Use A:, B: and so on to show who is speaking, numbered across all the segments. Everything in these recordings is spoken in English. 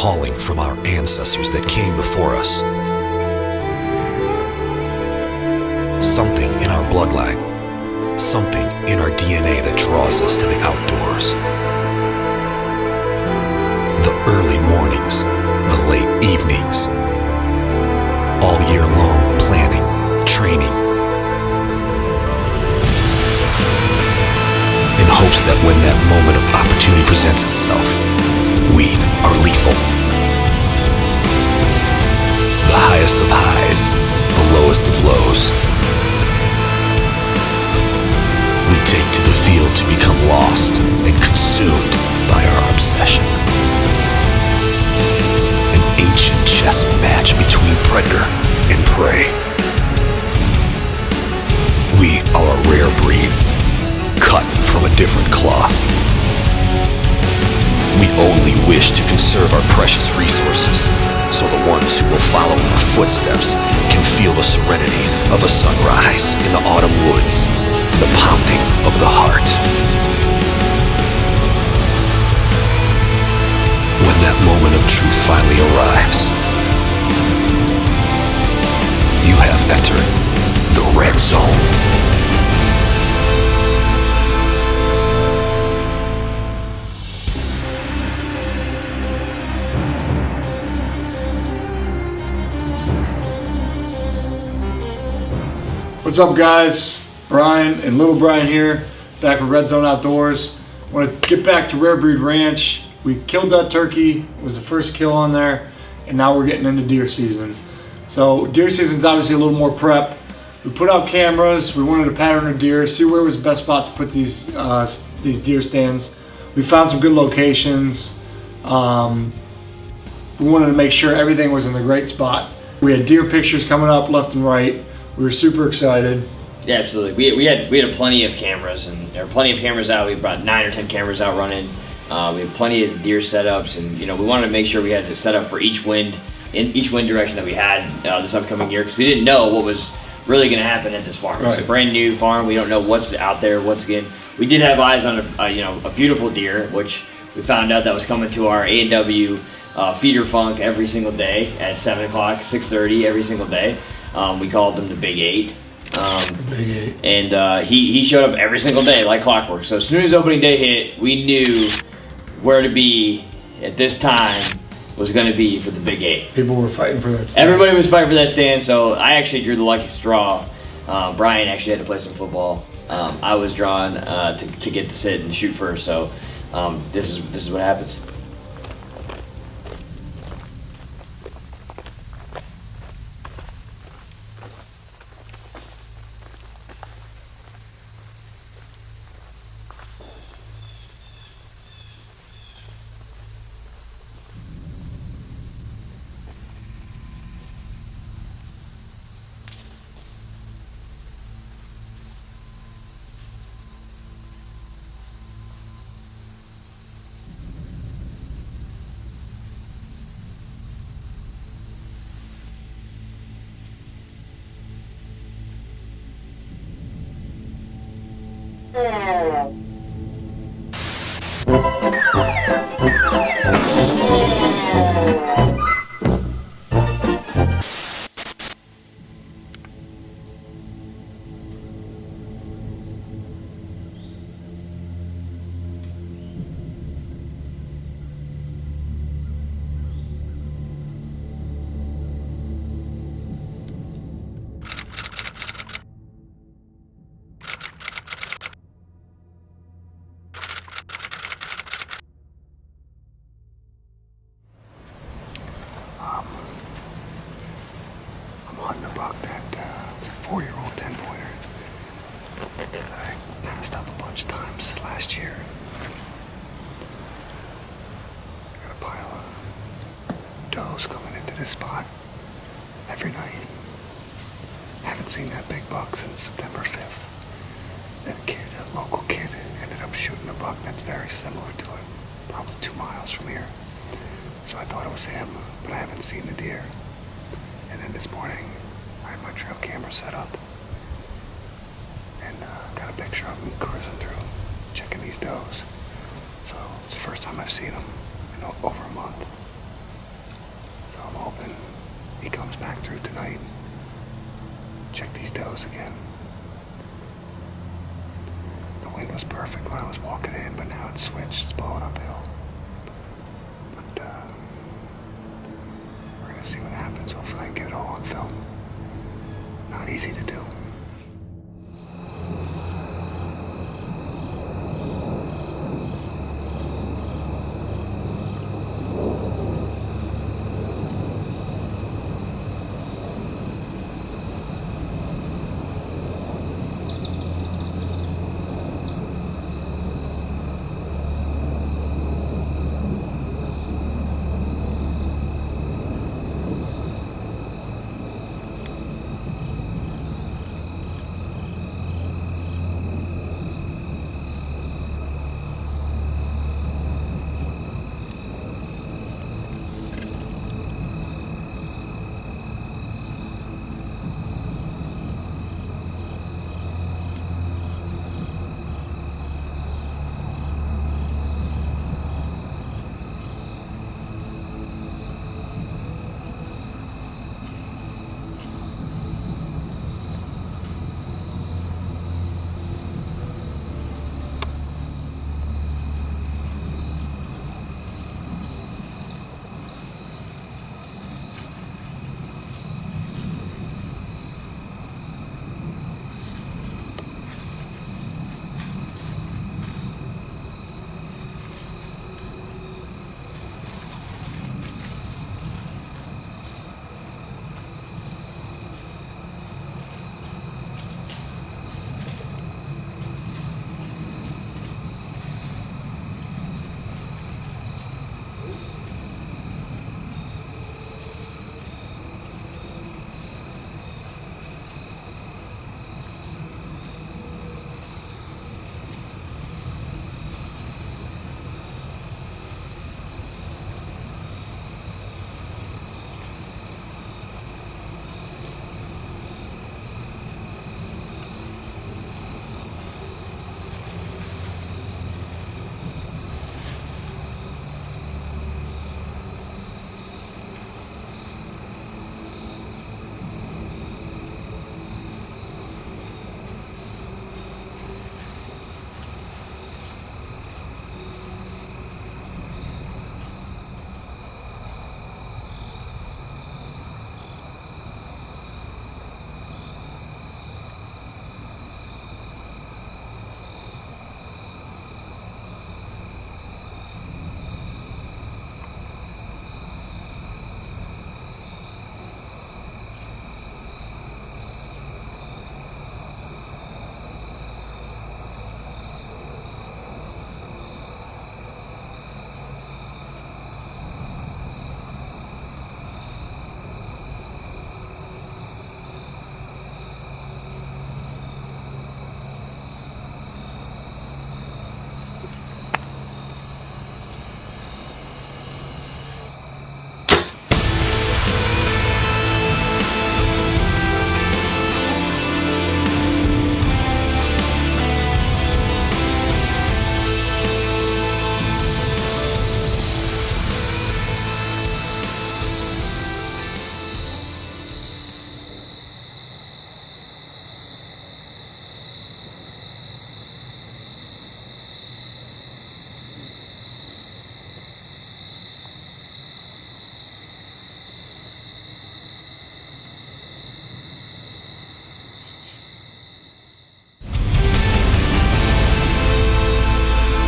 A: calling from our ancestors that came before us. Something in our bloodline, something in our DNA that draws us to the outdoors. The early mornings, the late evenings, all year long planning, training, in hopes that when that moment of opportunity presents itself, we are lethal. The highest of highs, the lowest of lows. We take to the field to become lost and consumed by our obsession. An ancient chess match between predator and prey. We are a rare breed, cut from a different cloth. We only wish to conserve our precious resources so the ones who will follow in our footsteps can feel the serenity of a sunrise in the autumn woods, the pounding of the heart. When that moment of truth finally arrives, you have entered the red zone.
B: What's up, guys? Brian and Little Brian here, back with RedZone Outdoors. I want to get back to Rare Breed Ranch. We killed that turkey, it was the first kill on there, and now we're getting into deer season. So deer season's obviously a little more prep. We put out cameras, we wanted to pattern a deer, see where was the best spot to put these deer stands. We found some good locations. We wanted to make sure everything was in the great spot. We had deer pictures coming up left and right. We were super excited.
C: Yeah, absolutely. We had plenty of cameras, and there were plenty of cameras out. We brought 9 or 10 cameras out running. We had plenty of deer setups, and we wanted to make sure we had it set up for each wind direction that we had this upcoming year, because we didn't know what was really going to happen at this farm.
B: Right.
C: It's a brand new farm. We don't know what's out there, what's good. We did have eyes on a beautiful deer, which we found out that was coming to our A&W feeder funk every single day at 7 o'clock, 6:30 every single day. We called him the Big 8.
B: Big 8.
C: And he showed up every single day like clockwork. So as soon as opening day hit, we knew where to be at this time was going to be for the Big 8.
B: People were fighting for that stand.
C: Everybody was fighting for that stand, so I actually drew the lucky straw. Brian actually had to play some football. I was drawn to get to sit and shoot first, so this is what happens.
A: Hunting a buck that it's a 4-year-old 10-pointer. I passed up a bunch of times last year. Got a pile of does coming into this spot every night. Haven't seen that big buck since September 5th. That kid, a local kid, ended up shooting a buck that's very similar to it, probably 2 miles from here. So I thought it was him, but I haven't seen the deer. And then this morning, I had my trail camera set up and got a picture of him cruising through, checking these does. So it's the first time I've seen him in over a month. tonight. Check these does again. The wind was perfect when I was walking in, but now it's switched. It's blowing uphill. But we're gonna see what happens. Hopefully I can get it all on film. Not easy to do.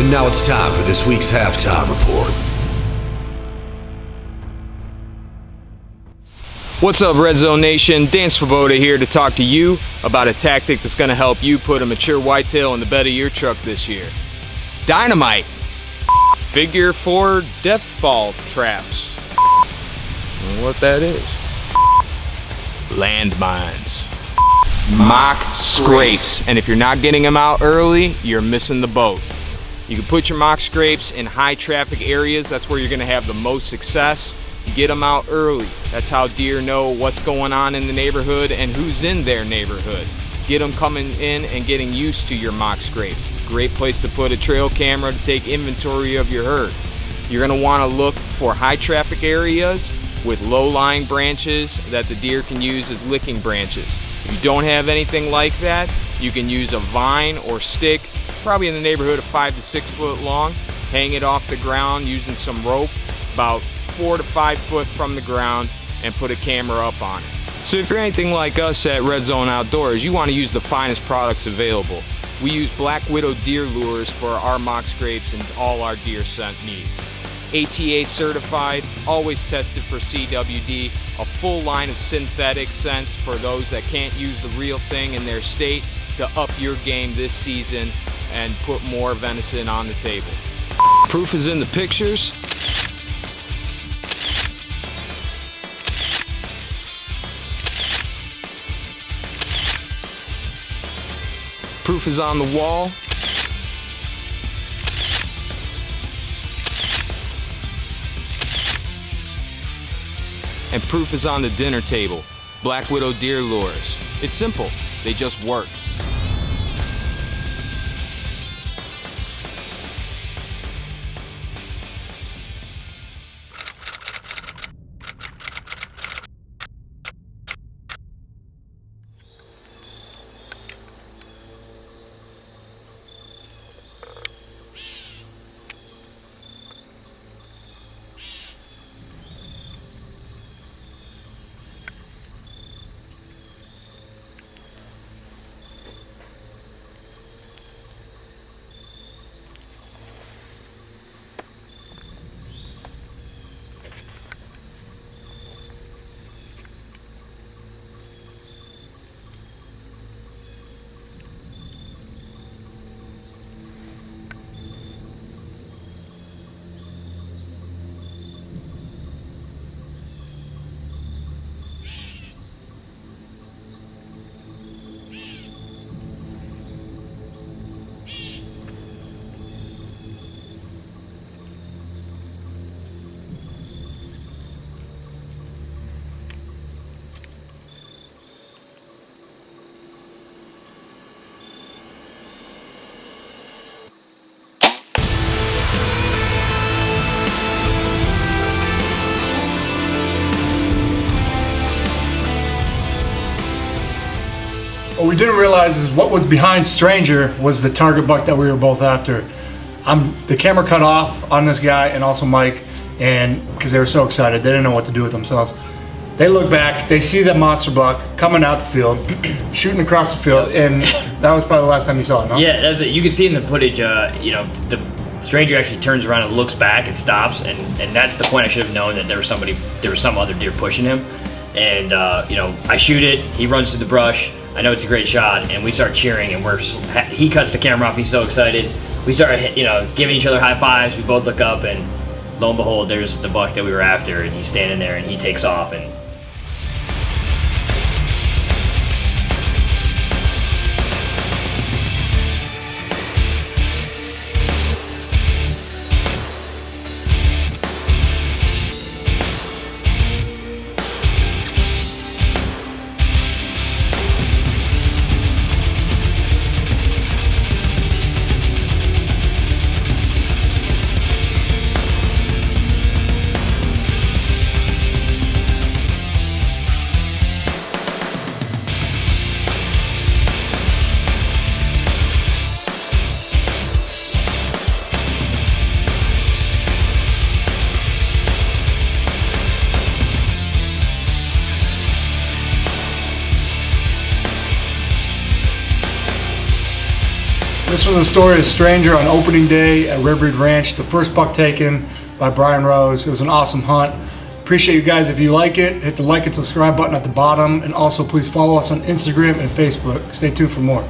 D: And now it's time for this week's halftime report.
E: What's up, RedZone Nation? Dan Swoboda here to talk to you about a tactic that's going to help you put a mature whitetail in the bed of your truck this year. Dynamite. Figure 4 deathfall traps. What that is. Landmines. Mock scrapes. And if you're not getting them out early, you're missing the boat. You can put your mock scrapes in high traffic areas. That's where you're going to have the most success. Get them out early. That's how deer know what's going on in the neighborhood and who's in their neighborhood. Get them coming in and getting used to your mock scrapes. It's a great place to put a trail camera to take inventory of your herd. You're going to want to look for high traffic areas with low-lying branches that the deer can use as licking branches. If you don't have anything like that, you can use a vine or stick, probably in the neighborhood of 5 to 6 foot long, hang it off the ground using some rope about 4 to 5 foot from the ground, and put a camera up on it. So if you're anything like us at RedZone Outdoors, you want to use the finest products available. We use Black Widow deer lures for our mock scrapes and all our deer scent needs. ATA certified, always tested for CWD, a full line of synthetic scents for those that can't use the real thing in their state to up your game this season and put more venison on the table. Proof is in the pictures. Proof is on the wall. And proof is on the dinner table. Black Widow deer lures. It's simple, they just work.
B: What we didn't realize is what was behind Stranger was the target buck that we were both after. The camera cut off on this guy and also Mike, and because they were so excited, they didn't know what to do with themselves. They look back, they see that monster buck coming out the field, shooting across the field, and that was probably the last time you saw it, no?
C: Yeah, that's it. You can see in the footage, you know, the Stranger actually turns around and looks back and stops, and that's the point I should have known that there was some other deer pushing him. And you know, I shoot it, he runs to the brush, I know it's a great shot, and we start cheering, and he cuts the camera off, he's so excited. We start, you know, giving each other high fives, we both look up, and lo and behold, there's the buck that we were after, and he's standing there, and he takes off, and
B: This was the story of Stranger on opening day at Red Breed Ranch, the first buck taken by Bryan Rose. It was an awesome hunt. Appreciate you guys. If you like it, hit the like and subscribe button at the bottom, and also please follow us on Instagram and Facebook. Stay tuned for more.